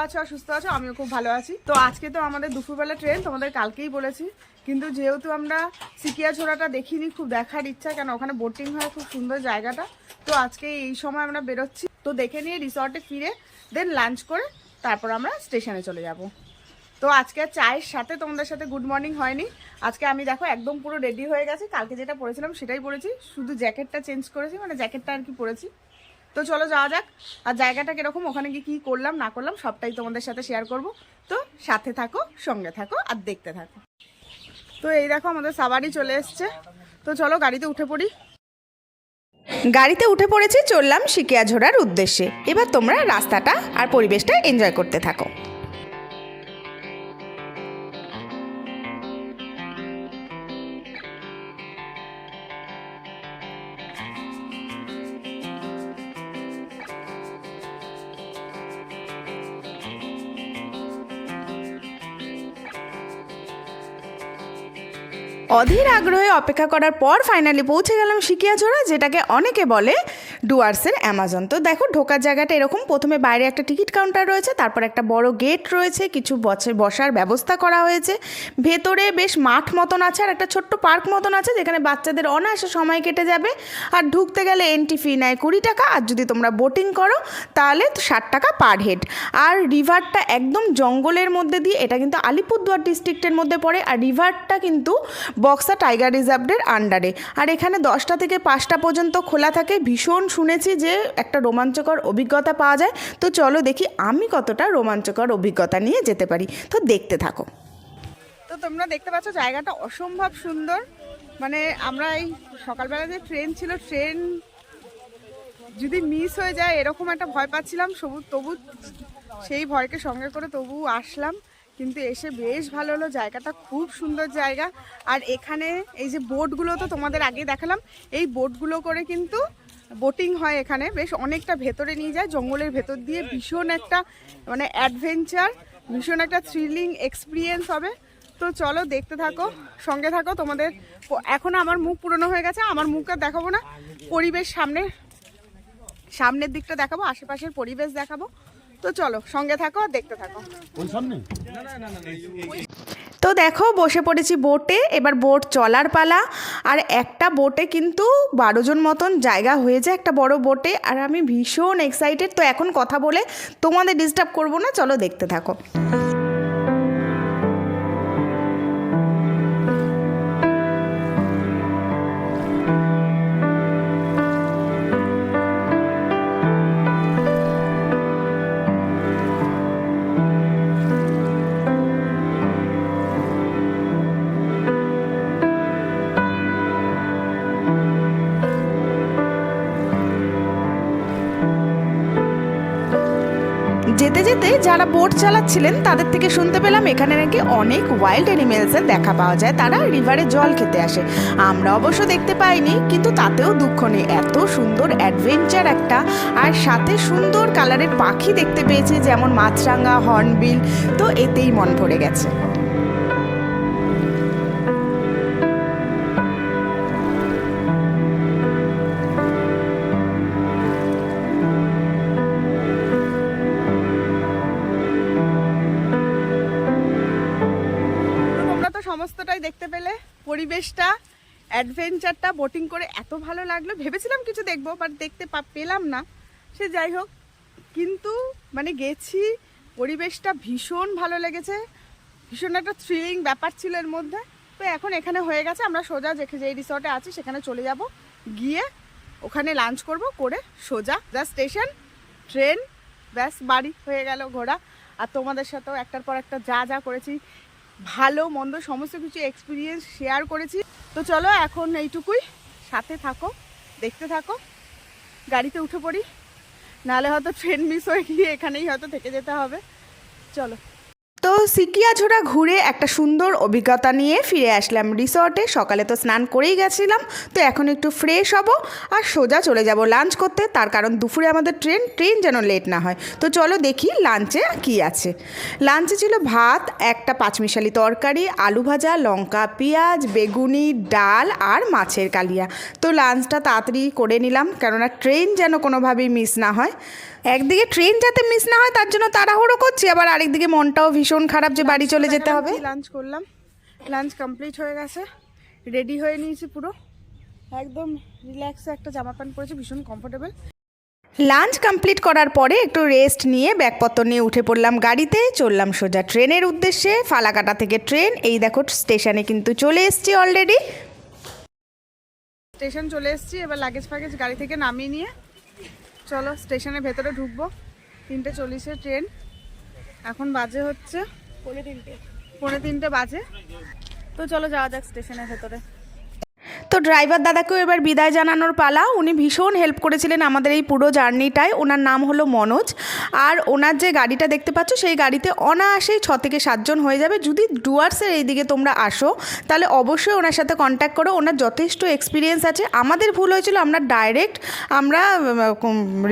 আছো আর সুস্থ আছো, আমিও খুব ভালো আছি। তো আজকে তো আমাদের দুপুরবেলা ট্রেন, তোমাদের কালকেই বলেছি, কিন্তু যেহেতু আমরা সিকিয়াঝোড়াটা দেখিনি, খুব দেখার ইচ্ছা, কেন ওখানে বোটিং হয়, খুব সুন্দর জায়গাটা। তো আজকে এই সময় আমরা বেরোচ্ছি, তো দেখে নিয়ে রিসর্টে ফিরে দেন লাঞ্চ করে তারপর আমরা স্টেশনে চলে যাব। তো আজকে চায়ের সাথে তোমাদের সাথে গুড মর্নিং হয়নি। আজকে আমি দেখো একদম পুরো রেডি হয়ে গেছি, কালকে যেটা পরেছিলাম সেটাই পরেছি, শুধু জ্যাকেটটা চেঞ্জ করেছি, মানে জ্যাকেটটা আর কি পরেছি। তো চলো যাওয়া যাক, আর জায়গাটা কিরকম, ওখানে গিয়ে কী করলাম না করলাম সবটাই তোমাদের সাথে শেয়ার করব। তো সাথে থাকো, সঙ্গে থাকো আর দেখতে থাকো। তো এই দেখো আমাদের সাবারি চলে এসছে, তো চলো গাড়িতে উঠে পড়ি। গাড়িতে উঠে পড়েছি, চললাম সিকিয়াঝোড়ার উদ্দেশ্যে। এবার তোমরা রাস্তাটা আর পরিবেশটা এনজয় করতে থাকো। অধীর আগ্রহে অপেক্ষা করার পর ফাইনালি পৌঁছে গেলাম সিকিয়াঝোড়া, যেটাকে অনেকে বলে ডুয়ার্সের অ্যামাজন। তো দেখো ঢোকার জায়গাটা এরকম, প্রথমে বাইরে একটা টিকিট কাউন্টার রয়েছে, তারপর একটা বড় গেট রয়েছে, কিছু বসার ব্যবস্থা করা হয়েছে, ভেতরে বেশ মাঠ মতন আছে আর একটা ছোট্ট পার্ক মতন আছে, যেখানে বাচ্চাদের অনায়াসে সময় কেটে যাবে। আর ঢুকতে গেলে এন্ট্রি ফি নেয় 20 টাকা, আর যদি তোমরা বোটিং করো তাহলে 60 টাকা পার হেড। আর রিভারটা একদম জঙ্গলের মধ্যে দিয়ে, এটা কিন্তু আলিপুরদুয়ার ডিস্ট্রিক্টের মধ্যে পড়ে, আর রিভারটা কিন্তু বক্সা টাইগার রিজার্ভের আন্ডারে। আর এখানে 10টা থেকে 5টা পর্যন্ত খোলা থাকে। ভীষণ শুনেছি যে একটা রোমাঞ্চকর অভিজ্ঞতা পাওয়া যায়। তো চলো দেখি আমি কতটা রোমাঞ্চকর অভিজ্ঞতা নিয়ে যেতে পারি, তো দেখতে থাকো। তো তোমরা দেখতে পাচ্ছ জায়গাটা অসম্ভব সুন্দর। মানে আমরা এই সকালবেলা যে ট্রেন ছিল, ট্রেন যদি মিস হয়ে যায় এরকম একটা ভয় পাচ্ছিলাম, তবু সেই ভয়কে সঙ্গে করে তবু আসলাম। কিন্তু এসে বেশ ভালো হলো, জায়গাটা খুব সুন্দর জায়গা। আর এখানে এই যে বোটগুলো তো তোমাদের আগে দেখালাম, এই বোটগুলো করে কিন্তু বোটিং হয় এখানে, বেশ অনেকটা ভেতরে নিয়ে যায় জঙ্গলের ভেতর দিয়ে। ভীষণ একটা মানে অ্যাডভেঞ্চার, ভীষণ একটা থ্রিলিং এক্সপিরিয়েন্স হবে। তো চলো দেখতে থাকো, সঙ্গে থাকো। তোমাদের এখন আমার মুখ পুরনো হয়ে গেছে, আমার মুখ আর দেখাবো না, পরিবেশ সামনের দিকটা দেখাবো, আশেপাশের পরিবেশ দেখাবো। তো চলো সঙ্গে থাকো আর দেখতে থাকো। তো দেখো বসে পড়েছি বোটে, এবার বোট চলার পালা। আর একটা বোটে কিন্তু 12 জন মতন জায়গা হয়ে যায় একটা বড় বোটে, আর আমি ভীষণ এক্সাইটেড। তো এখন কথা বলে তোমাদের ডিস্টার্ব করবো না, চলো দেখতে থাকো। যেতে যেতে যারা বোট চালাচ্ছিলেন তাদের থেকে শুনতে পেলাম এখানে নাকি অনেক ওয়াইল্ড অ্যানিমেলসের দেখা পাওয়া যায়, তারা রিভারে জল খেতে আসে। আমরা অবশ্য দেখতে পাইনি, কিন্তু তাতেও দুঃখ নেই, এত সুন্দর অ্যাডভেঞ্চার একটা, আর সাথে সুন্দর কালারের পাখি দেখতে পেয়েছি, যেমন মাছরাঙা, হর্নবিল। তো এতেই মন ভরে গেছে। সমস্তটাই দেখতে পেলে, পরিবেশটা, অ্যাডভেঞ্চারটা, বোটিং করে এত ভালো লাগলো। ভেবেছিলাম কিছু দেখবো, বাট দেখতে পেলাম না, সে যাই হোক। কিন্তু মানে গেছি, পরিবেশটা ভীষণ ভালো লেগেছে, ভীষণ একটা থ্রিলিং ব্যাপার ছিল এর মধ্যে। তো এখন এখানে হয়ে গেছে, আমরা সোজা যেই রিসর্টে আছি সেখানে চলে যাব, গিয়ে ওখানে লাঞ্চ করব, করে সোজা স্টেশন, ট্রেন, ব্যাস বাড়ি হয়ে গেল ঘোরা। আর তোমাদের সাথেও একটার পর একটা যা যা করেছি, ভালো মন্দ সমস্ত কিছু এক্সপিরিয়েন্স শেয়ার করেছি। তো চলো এখন এইটুকুই, সাথে থাকো, দেখতে থাকো। গাড়িতে উঠে পড়ি, নাহলে হয়তো ট্রেন মিস হয়ে গিয়ে এখানেই হয়তো থেকে যেতে হবে। চলো। তো সিকিয়াঝোড়া ঘুরে একটা সুন্দর অভিজ্ঞতা নিয়ে ফিরে আসলাম রিসর্টে। সকালে তো স্নান করেই গেছিলাম, তো এখন একটু ফ্রেশ হব আর সোজা চলে যাব লাঞ্চ করতে। তার কারণ দুপুরে আমাদের ট্রেন যেন লেট না হয়। তো চলো দেখি লাঞ্চে কি আছে। লাঞ্চে ছিল ভাত, একটা পাঁচমিশালি তরকারি, আলু ভাজা, লঙ্কা, পেঁয়াজ, বেগুনি, ডাল আর মাছের কালিয়া। তো লাঞ্চটা তাড়াতাড়ি করে নিলাম, কেননা ট্রেন যেন কোনোভাবেই মিস না হয়। একদিকে ট্রেন যাতে মিস না হয় তার জন্য তাড়াহুড়ো করছি, আবার আরেকদিকে মনটাও ভীষণ খারাপ যে বাড়ি চলে যেতে হবে। লাঞ্চ করলাম, লাঞ্চ কমপ্লিট হয়ে গেছে, রেডি হয়ে নিয়েছি পুরো একদম রিল্যাক্সে। একটা জামা প্যান্ট পরেছি, ভীষণ কমফোর্টেবল। লাঞ্চ কমপ্লিট করার পরে একটু রেস্ট নিয়ে ব্যাগপত্র নিয়ে উঠে পড়লাম গাড়িতে, চললাম সোজা ট্রেনের উদ্দেশ্যে। ফালাকাটা থেকে ট্রেন, এই দেখো স্টেশনে কিন্তু চলে এসেছি অলরেডি। স্টেশন চলে এসেছি, এবার লাগেজ ফ্যাগেজ গাড়ি থেকে নামিয়ে নিয়ে চলো স্টেশনের ভেতরে ঢুকবো। 3:40 ট্রেন, এখন বাজে হচ্ছে 3:45 বাজে। তো চলো যাওয়া যাক স্টেশনের ভেতরে। তো ড্রাইভার দাদাকেও এবার বিদায় জানানোর পালা। উনি ভীষণ হেল্প করেছিলেন আমাদের এই পুরো জার্নিটায়। ওনার নাম হলো মনোজ, আর ওনার যে গাড়িটা দেখতে পাচ্ছ সেই গাড়িতে অনায়াসেই 6 থেকে 7 জন হয়ে যাবে। যদি ডুয়ার্সের এই দিকে তোমরা আসো তাহলে অবশ্যই ওনার সাথে কন্ট্যাক্ট করো, ওনার যথেষ্ট এক্সপিরিয়েন্স আছে। আমাদের ভুল হয়েছিল, আমরা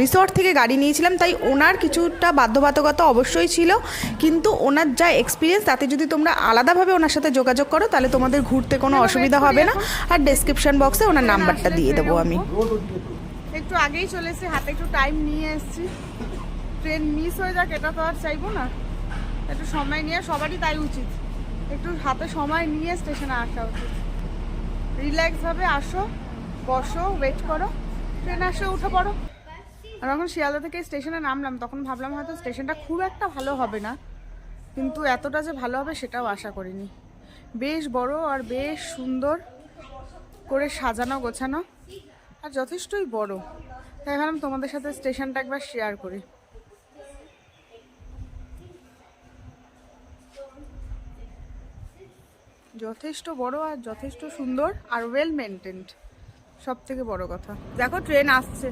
রিসর্ট থেকে গাড়ি নিয়েছিলাম, তাই ওনার কিছুটা বাধ্যবাধকতা অবশ্যই ছিল, কিন্তু ওনার যা এক্সপিরিয়েন্স তাতে যদি তোমরা আলাদাভাবে ওনার সাথে যোগাযোগ করো তাহলে তোমাদের ঘুরতে কোনো অসুবিধা হবে না। আর ডেসক্রিপশন বক্সে ওনার নাম্বারটা দিয়ে দেবো আমি। একটু আগেই চলে এসেছি, হাতে একটু টাইম নিয়ে এসেছি। ট্রেন মিস হয়ে যাক এটা তো আর চাইবো না, একটু সময় নিয়ে, সবারই তাই উচিত, একটু হাতে সময় নিয়ে স্টেশনে আসা উচিত। রিল্যাক্সভাবে আসো, বসো, ওয়েট করো, ট্রেন আসে উঠে পড়ো। আর যখন শিয়ালদা থেকে স্টেশনে নামলাম তখন ভাবলাম হয়তো স্টেশনটা খুব একটা ভালো হবে না, কিন্তু এতটা যে ভালো হবে সেটাও আশা করিনি। বেশ বড় আর বেশ সুন্দর করে সাজানো গোছানো, আর যথেষ্টই বড়, তাই ভাবলাম তোমাদের সাথে স্টেশনটা একবার শেয়ার করি। যথেষ্ট বড় আর যথেষ্ট সুন্দর আর ওয়েল মেনটেন্ড, সব থেকে বড় কথা। দেখো ট্রেন আসছে,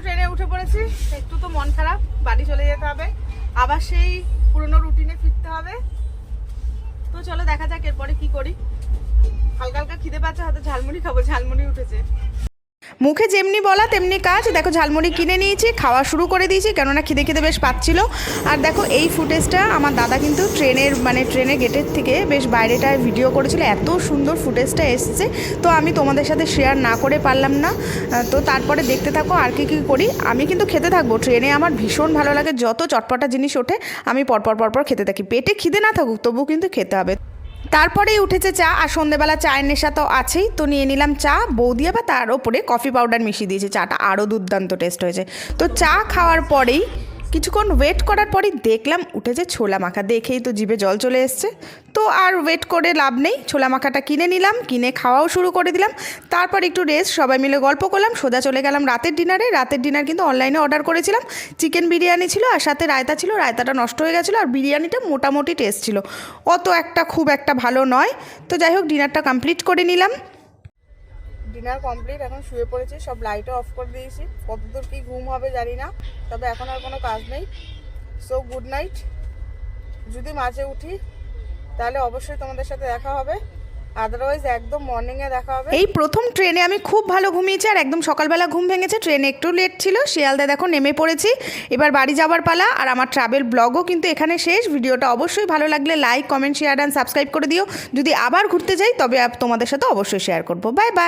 ট্রেনে উঠে পড়েছি। একটু তো মন খারাপ, বাড়ি চলে যেতে হবে, আবার সেই পুরনো রুটিনে ফিরতে হবে। তো চলো দেখা যাক এরপরে কি করি। হালকা হালকা খিদে পাচ্ছে, হয়তো ঝালমুড়ি খাবো, ঝালমুড়ি উঠেছে। মুখে যেমনি বলা তেমনি কাজ। দেখো ঝালমুড়ি কিনে নিয়েছি, খাওয়া শুরু করে দিয়েছি, কেননা খিদে বেশ পাচ্ছিল। আর দেখো এই ফুটেজটা আমার দাদা কিন্তু ট্রেনের গেটের থেকে বেশ বাইরেটায় ভিডিও করেছিল, এত সুন্দর ফুটেজটা এসছে। তো আমি তোমাদের সাথে শেয়ার না করে পারলাম না, তো তারপরে দেখতে থাকো আর কি করি। আমি কিন্তু খেতে থাকবো, ট্রেনে আমার ভীষণ ভালো লাগে, যত চটপটা জিনিস ওঠে আমি পরপর খেতে থাকি। পেটে খিদে না থাকুক তবুও কিন্তু খেতে হবে। তারপরেই উঠেছে চা, আর সন্ধেবেলা চায়ের নেশা তো আছেই, তো নিয়ে নিলাম চা। বৌদি আবার তার ওপরে কফি পাউডার মিশিয়ে দিয়েছে, চাটা আরও দুর্দান্ত টেস্ট হয়েছে। তো চা খাওয়ার পরেই কিছুক্ষণ ওয়েট করার পরেই দেখলাম উঠেছে ছোলা মাখা, দেখেই তো জিভে জল চলে এসছে। তো আর ওয়েট করে লাভ নেই, ছোলা মাখাটা কিনে নিলাম, কিনে খাওয়াও শুরু করে দিলাম। তারপর একটু রেস্ট, সবাই মিলে গল্প করলাম, সোজা চলে গেলাম রাতের ডিনারে। রাতের ডিনার কিন্তু অনলাইনে অর্ডার করেছিলাম। চিকেন বিরিয়ানি ছিল আর সাথে রায়তা ছিল, রায়তাটা নষ্ট হয়ে গেছিলো, আর বিরিয়ানিটা মোটামুটি টেস্ট ছিল, খুব একটা ভালো নয়। তো যাই হোক ডিনারটা কমপ্লিট করে নিলাম। ডিনার কমপ্লিট, এখন শুয়ে পড়েছি, সব লাইটও অফ করে দিয়েছি। কতদূর কি ঘুম হবে জানি না, তবে এখন আর কোনো কাজ নেই। So good night. যদি মাঝে উঠি তাহলে অবশ্যই তোমাদের সাথে দেখা হবে, আদারওয়াইজ একদম মর্নিংয়ে দেখা হবে। এই প্রথম ট্রেনে আমি খুব ভালো ঘুমিয়েছি, আর একদম সকালবেলা ঘুম ভেঙেছে। ট্রেনে একটু লেট ছিল, শিয়ালদা দেখো নেমে পড়েছি, এবার বাড়ি যাওয়ার পালা। আর আমার ট্রাভেল ব্লগও কিন্তু এখানে শেষ। ভিডিওটা অবশ্যই ভালো লাগলে like, comment, share and subscribe করে দিও। যদি আবার ঘুরতে যাই তবে তোমাদের সাথে অবশ্যই শেয়ার করবো। Bye bye.